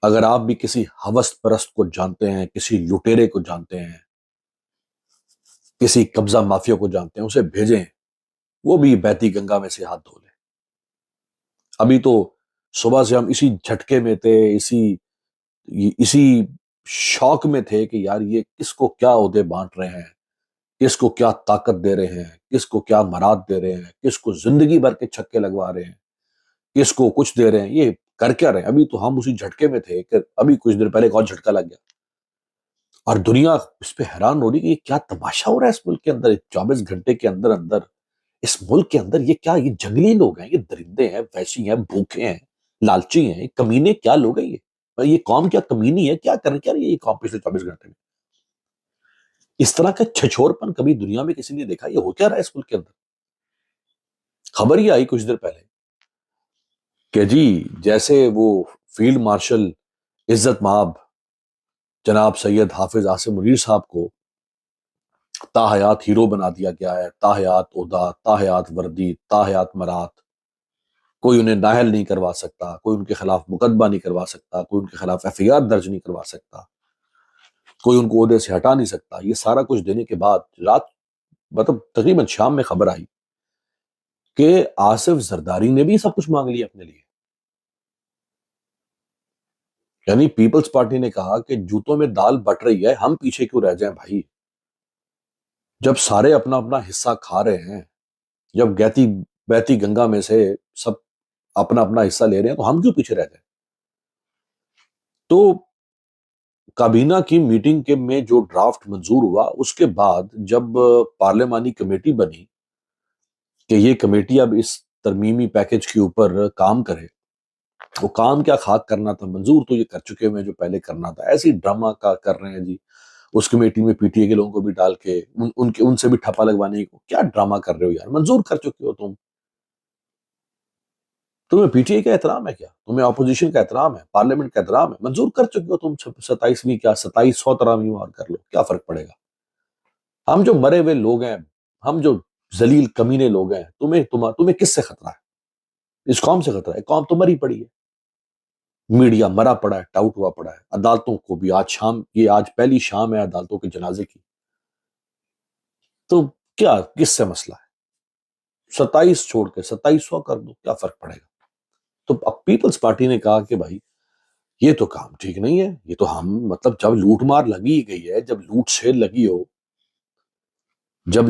اگر آپ بھی کسی ہوس پرست کو جانتے ہیں، کسی لٹیرے کو جانتے ہیں، کسی قبضہ مافیا کو جانتے ہیں، اسے بھیجیں، وہ بھی بہتی گنگا میں سے ہاتھ دھو لے۔ ابھی تو صبح سے ہم اسی جھٹکے میں تھے، اسی شوق میں تھے کہ یار یہ کس کو کیا عہدے بانٹ رہے ہیں، کس کو کیا طاقت دے رہے ہیں، کس کو کیا مراد دے رہے ہیں، کس کو زندگی بھر کے چھکے لگوا رہے ہیں، کس کو کچھ دے رہے ہیں، یہ کر کیا رہے ہیں۔ ابھی تو ہم اسی جھٹکے میں تھے کہ ابھی کچھ دیر پہلے ایک اور جھٹکا لگ گیا، اور دنیا اس پہ حیران ہو رہی کہ یہ کیا تماشا ہو رہا ہے اس ملک کے اندر۔ 24 گھنٹے کے اندر اندر اس ملک کے اندر یہ کیا، یہ جنگلی لوگ ہیں، یہ درندے ہیں، وحشی ہیں، بھوکے ہیں، لالچی ہیں، کمینے کیا لوگ ہیں یہ قوم کیا کمینی ہے، کیا کریں کیا رہی ہے یہ قوم پچھلے 24 گھنٹے میں؟ اس طرح کا چھچور پن کبھی دنیا میں کسی نے دیکھا؟ یہ ہو کیا رہا ہے اس ملک کے اندر؟ خبر یہ آئی کچھ دیر پہلے کہ جی جیسے وہ فیلڈ مارشل عزت مآب جناب سید حافظ عاصم منیر صاحب کو تاحیات ہیرو بنا دیا گیا ہے، تاحیات عہدہ، تاحیات وردی، تاحیات مراد، کوئی انہیں نااہل نہیں کروا سکتا، کوئی ان کے خلاف مقدمہ نہیں کروا سکتا، کوئی ان کے خلاف FIR درج نہیں کروا سکتا، کوئی ان کو عہدے سے ہٹا نہیں سکتا۔ یہ سارا کچھ دینے کے بعد رات مطلب تقریباً شام میں خبر آئی کہ آصف زرداری نے بھی سب کچھ مانگ لیا اپنے لیے۔ یعنی پیپلز پارٹی نے کہا کہ جوتوں میں دال بٹ رہی ہے، ہم پیچھے کیوں رہ جائیں بھائی؟ جب سارے اپنا اپنا حصہ کھا رہے ہیں، جب بہتی گنگا میں سے سب اپنا اپنا حصہ لے رہے ہیں، تو ہم کیوں پیچھے رہ جائیں؟ تو کابینہ کی میٹنگ میں جو ڈرافٹ منظور ہوا، اس کے بعد جب پارلیمانی کمیٹی بنی کہ یہ کمیٹی اب اس ترمیمی پیکج کے اوپر کام کرے، وہ کام کیا خاک کرنا تھا، منظور تو یہ کر چکے ہوئے جو پہلے کرنا تھا، ایسی ڈرامہ کا کر رہے ہیں جی۔ اس کمیٹی میں PTA کے لوگوں کو بھی ڈال کے ان سے بھی ٹھپا لگوانے کو، کیا ڈرامہ کر رہے ہو یار؟ منظور کر چکے ہو تمہیں PTA کا احترام ہے کیا؟ تمہیں اپوزیشن کا احترام ہے، پارلیمنٹ کا احترام ہے؟ منظور کر چکے ہو تم 27ویں کیا 2700 ترامیوں اور کر لو، کیا فرق پڑے گا؟ ہم جو مرے ہوئے لوگ ہیں، ہم جو ذلیل کمینے لوگ ہیں، تمہیں کس سے خطرہ ہے؟ اس قوم سے خطرہ ہے۔ قوم تو مری پڑی ہے، میڈیا مرا پڑا ہے، ٹاؤٹ ہوا پڑا ہے، عدالتوں کو بھی آج پہلی شام ہے عدالتوں کے جنازے کی، تو کیا کس سے مسئلہ ہے؟ 27 چھوڑ کے 2700 کر دو، کیا فرق پڑے گا؟ تو اب پیپلز پارٹی نے کہا کہ بھائی یہ تو کام ٹھیک نہیں ہے، یہ تو ہم مطلب جب لوٹ مار لگی گئی ہے، جب لوٹ سیل لگی ہو، جب